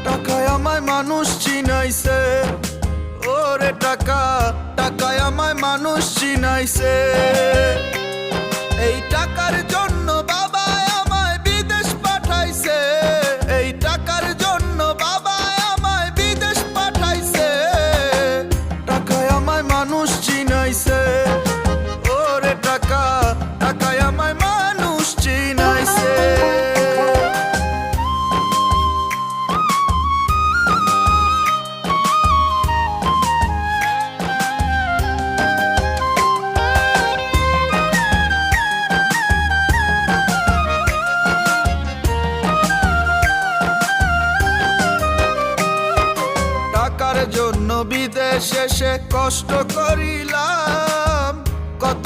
টাকায় আমায় মানুষ চিনাইছে, ওরে টাকা, টাকায় আমায় মানুষ চিনাইছে। এই টাকার জন্য বাবা আমায় বিদেশ পাঠাইছে, এই টাকার জন্য বাবা আমায় বিদেশ পাঠাইছে। টাকায় আমায় মানুষ চিনাইছে, ওরে টাকা, টাকায় আমায় মানুষ চিনাইছে। টাকার জন্য বিদেশে সে কষ্ট করিলাম, কত